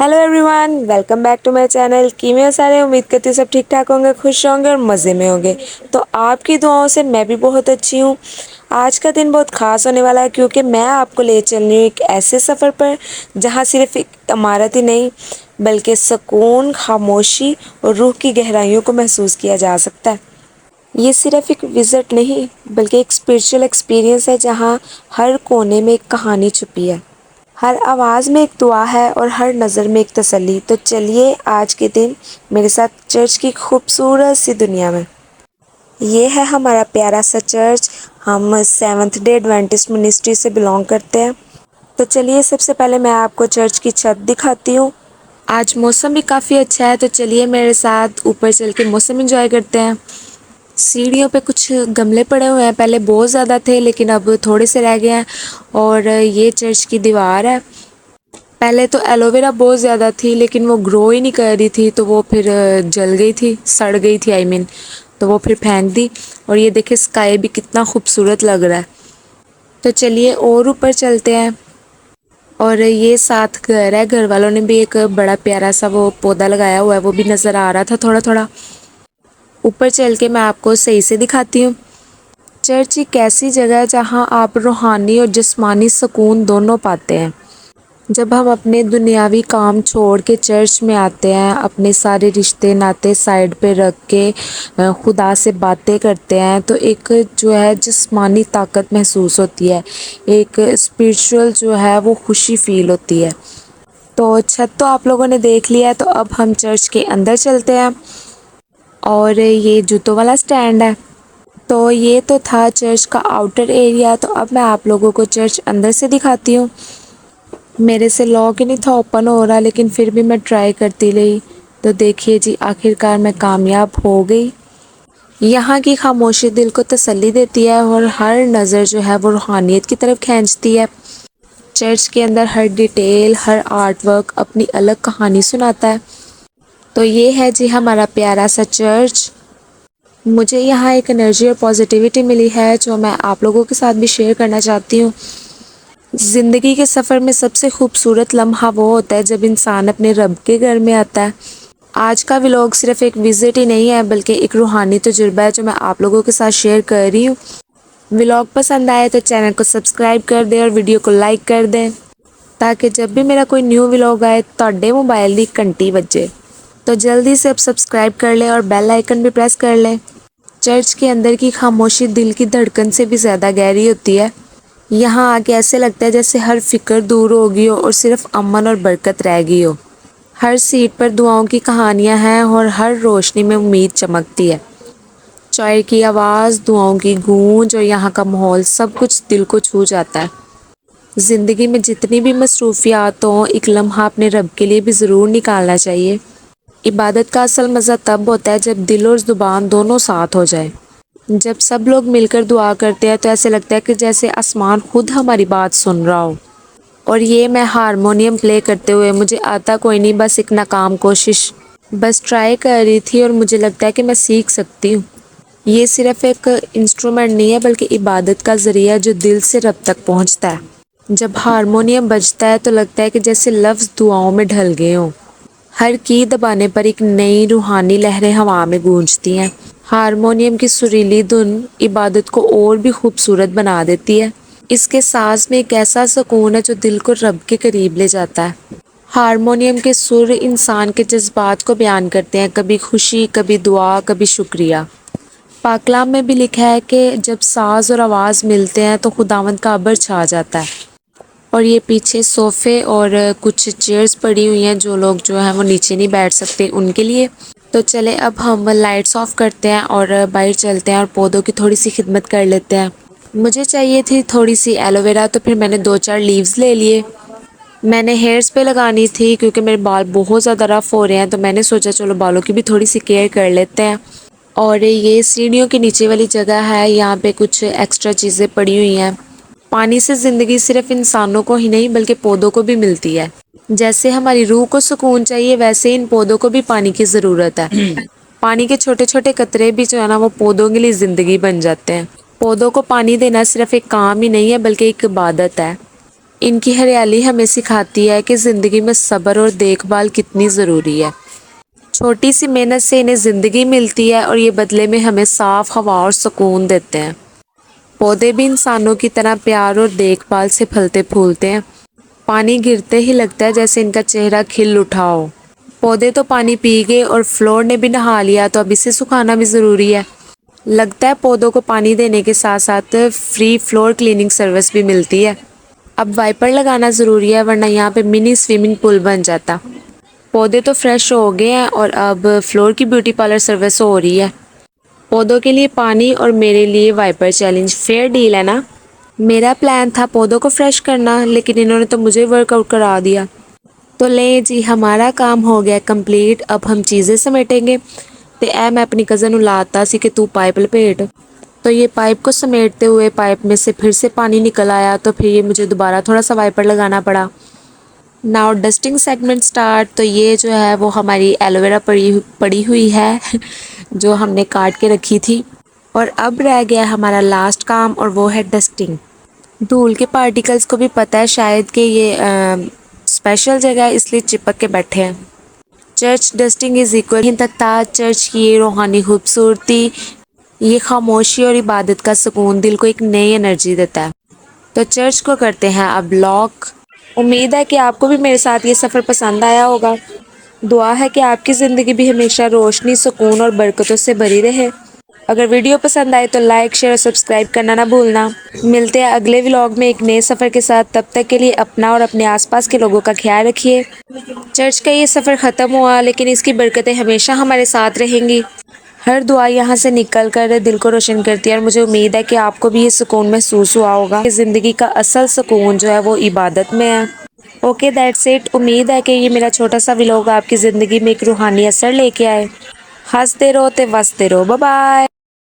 Hello everyone, welcome back to my channel. मैं सारे उम्मीद करती हूँ सब ठीक ठाक होंगे, खुश होंगे और मज़े में होंगे। तो आपकी दुआओं से मैं भी बहुत अच्छी हूँ। आज का दिन बहुत ख़ास होने वाला है क्योंकि मैं आपको ले चल रही हूँ एक ऐसे सफ़र पर जहाँ सिर्फ एक इमारत ही नहीं बल्कि सुकून, खामोशी और रूह की गहराइयों को महसूस किया जा सकता है। ये सिर्फ एक विज़िट नहीं बल्कि एक स्पिरिचुअल एक्सपीरियंस है जहाँ हर कोने में एक कहानी छुपी है, हर आवाज़ में एक दुआ है और हर नज़र में एक तसल्ली। तो चलिए आज के दिन मेरे साथ चर्च की खूबसूरत सी दुनिया में। ये है हमारा प्यारा सा चर्च। हम सेवन्थ डे एडवेंटिस्ट मिनिस्ट्री से बिलोंग करते हैं। तो चलिए सबसे पहले मैं आपको चर्च की छत दिखाती हूँ। आज मौसम भी काफ़ी अच्छा है, तो चलिए मेरे साथ ऊपर चल के मौसम एंजॉय करते हैं। सीढ़ियों पे कुछ गमले पड़े हुए हैं, पहले बहुत ज़्यादा थे लेकिन अब थोड़े से रह गए हैं। और ये चर्च की दीवार है। पहले तो एलोवेरा बहुत ज़्यादा थी लेकिन वो ग्रो ही नहीं कर रही थी, तो वो फिर जल गई थी, सड़ गई थी आई मीन, तो वो फिर फेंक दी। और ये देखिए स्काई भी कितना खूबसूरत लग रहा है। तो चलिए और ऊपर चलते हैं। और ये साथ घर है, घर वालों ने भी एक बड़ा प्यारा सा वो पौधा लगाया हुआ है, वो भी नज़र आ रहा था थोड़ा थोड़ा। ऊपर चल के मैं आपको सही से दिखाती हूँ। चर्च एक ऐसी जगह है जहाँ आप रूहानी और जिस्मानी सुकून दोनों पाते हैं। जब हम अपने दुनियावी काम छोड़ के चर्च में आते हैं, अपने सारे रिश्ते नाते साइड पे रख के खुदा से बातें करते हैं, तो एक जो है जिस्मानी ताकत महसूस होती है, एक स्पिरिचुअल जो है वो खुशी फील होती है। तो छत तो आप लोगों ने देख लिया है, तो अब हम चर्च के अंदर चलते हैं। और ये जूतों वाला स्टैंड है। तो ये तो था चर्च का आउटर एरिया, तो अब मैं आप लोगों को चर्च अंदर से दिखाती हूँ। मेरे से लॉक ही नहीं था ओपन हो रहा, लेकिन फिर भी मैं ट्राई करती रही। तो देखिए जी, आखिरकार मैं कामयाब हो गई। यहाँ की खामोशी दिल को तसल्ली देती है और हर नज़र जो है वो रूहानियत की तरफ खींचती है। चर्च के अंदर हर डिटेल, हर आर्ट वर्क अपनी अलग कहानी सुनाता है। तो ये है जी हमारा प्यारा सा चर्च। मुझे यहाँ एक एनर्जी और पॉजिटिविटी मिली है जो मैं आप लोगों के साथ भी शेयर करना चाहती हूँ। ज़िंदगी के सफ़र में सबसे खूबसूरत लम्हा वो होता है जब इंसान अपने रब के घर में आता है। आज का व्लॉग सिर्फ एक विज़िट ही नहीं है बल्कि एक रूहानी तजुर्बा है जो मैं आप लोगों के साथ शेयर कर रही हूँ। व्लॉग पसंद आए तो चैनल को सब्सक्राइब कर दें और वीडियो को लाइक कर दें, ताकि जब भी मेरा कोई न्यू व्लॉग आए ਤੁਹਾਡੇ मोबाइल की घंटी बजे। तो जल्दी से अब सब्सक्राइब कर लें और बेल आइकन भी प्रेस कर लें। चर्च के अंदर की खामोशी दिल की धड़कन से भी ज़्यादा गहरी होती है। यहाँ आके ऐसे लगता है जैसे हर फिक्र दूर हो गई हो और सिर्फ अमन और बरकत रह गई हो। हर सीट पर दुआओं की कहानियाँ हैं और हर रोशनी में उम्मीद चमकती है। चाय की आवाज़, दुआओं की गूंज और यहाँ का माहौल सब कुछ दिल को छू जाता है। ज़िंदगी में जितनी भी मसरूफियात हों, एक लम्हा अपने रब के लिए भी ज़रूर निकालना चाहिए। इबादत का असल मज़ा तब होता है जब दिल और ज़ुबान दोनों साथ हो जाए। जब सब लोग मिलकर दुआ करते हैं तो ऐसे लगता है कि जैसे आसमान खुद हमारी बात सुन रहा हो। और ये मैं हारमोनियम प्ले करते हुए, मुझे आता कोई नहीं, बस एक नाकाम कोशिश, बस ट्राई कर रही थी और मुझे लगता है कि मैं सीख सकती हूँ। ये सिर्फ एक इंस्ट्रूमेंट नहीं है बल्कि इबादत का ज़रिया जो दिल से रब तक पहुँचता है। जब हारमोनियम बजता है तो लगता है कि जैसे लफ्ज़ दुआओं में ढल गए हों। हर की दबाने पर एक नई रूहानी लहरें हवा में गूंजती हैं। हारमोनियम की सुरीली धुन इबादत को और भी खूबसूरत बना देती है। इसके साज में एक ऐसा सुकून है जो दिल को रब के करीब ले जाता है। हारमोनियम के सुर इंसान के जज्बात को बयान करते हैं, कभी खुशी, कभी दुआ, कभी शुक्रिया। पाकलाम में भी लिखा है कि जब साज और आवाज़ मिलते हैं तो खुदावंद का अबर छा जाता है। और ये पीछे सोफ़े और कुछ चेयर्स पड़ी हुई हैं, जो लोग जो हैं वो नीचे नहीं बैठ सकते उनके लिए। तो चले अब हम लाइट्स ऑफ करते हैं और बाहर चलते हैं और पौधों की थोड़ी सी खिदमत कर लेते हैं। मुझे चाहिए थी थोड़ी सी एलोवेरा, तो फिर मैंने 2-4 लीव्स ले लिए। मैंने हेयर्स पे लगानी थी क्योंकि मेरे बाल बहुत ज़्यादा रफ़ हो रहे हैं, तो मैंने सोचा चलो बालों की भी थोड़ी सी केयर कर लेते हैं। और ये सीढ़ियों के नीचे वाली जगह है, यहाँ पे कुछ एक्स्ट्रा चीज़ें पड़ी हुई हैं। पानी से ज़िंदगी सिर्फ इंसानों को ही नहीं बल्कि पौधों को भी मिलती है। जैसे हमारी रूह को सुकून चाहिए, वैसे इन पौधों को भी पानी की ज़रूरत है। पानी के छोटे छोटे कतरे भी जो है ना वो पौधों के लिए ज़िंदगी बन जाते हैं। पौधों को पानी देना सिर्फ एक काम ही नहीं है बल्कि एक इबादत है। इनकी हरियाली हमें सिखाती है कि ज़िंदगी में सब्र और देखभाल कितनी ज़रूरी है। छोटी सी मेहनत से इन्हें ज़िंदगी मिलती है और ये बदले में हमें साफ हवा और सुकून देते हैं। पौधे भी इंसानों की तरह प्यार और देखभाल से फलते फूलते हैं। पानी गिरते ही लगता है जैसे इनका चेहरा खिल उठा हो। पौधे तो पानी पी गए और फ्लोर ने भी नहा लिया, तो अब इसे सुखाना भी ज़रूरी है। लगता है पौधों को पानी देने के साथ साथ फ्री फ्लोर क्लीनिंग सर्विस भी मिलती है। अब वाइपर लगाना ज़रूरी है, वरना यहाँ पे मिनी स्विमिंग पूल बन जाता। पौधे तो फ्रेश हो गए हैं और अब फ्लोर की ब्यूटी पार्लर सर्विस हो रही है। पौधों के लिए पानी और मेरे लिए वाइपर चैलेंज, फेयर डील है ना। मेरा प्लान था पौधों को फ्रेश करना, लेकिन इन्होंने तो मुझे वर्कआउट करा दिया। तो ले जी, हमारा काम हो गया कंप्लीट। अब हम चीज़ें समेटेंगे। तो मैं अपनी कज़न ਨੂੰ ਲਾਤਾ ਸੀ कि तू पाइप लपेट। तो ये पाइप को समेटते हुए पाइप में से फिर से पानी निकल आया, तो फिर ये मुझे दोबारा थोड़ा सा वाइपर लगाना पड़ा। Now dusting segment start. तो ये जो है वो हमारी एलोवेरा पड़ी हुई है जो हमने काट के रखी थी। और अब रह गया हमारा लास्ट काम, और वो है डस्टिंग। धूल के पार्टिकल्स को भी पता है शायद कि ये स्पेशल जगह है, इसलिए चिपक के बैठे हैं। चर्च डस्टिंग इज इक्वल तकता चर्च की ये रूहानी खूबसूरती, ये खामोशी और इबादत का सुकून दिल को एक नई एनर्जी देता है। तो चर्च को करते हैं अब लॉक। उम्मीद है कि आपको भी मेरे साथ ये सफ़र पसंद आया होगा। दुआ है कि आपकी ज़िंदगी भी हमेशा रोशनी, सुकून और बरकतों से भरी रहे। अगर वीडियो पसंद आए तो लाइक, शेयर और सब्सक्राइब करना ना भूलना। मिलते हैं अगले व्लॉग में एक नए सफ़र के साथ। तब तक के लिए अपना और अपने आसपास के लोगों का ख्याल रखिए। चर्च का ये सफ़र ख़त्म हुआ, लेकिन इसकी बरकतें हमेशा हमारे साथ रहेंगी। हर दुआ यहाँ से निकल कर दिल को रोशन करती है, और मुझे उम्मीद है कि आपको भी ये सुकून महसूस हुआ होगा कि ज़िंदगी का असल सुकून जो है वो इबादत में है। Okay, that's it. उम्मीद है कि ये मेरा छोटा सा व्लॉग आपकी ज़िंदगी में एक रूहानी असर लेके आए। हंसते रहो ते वसते रहो। Bye bye.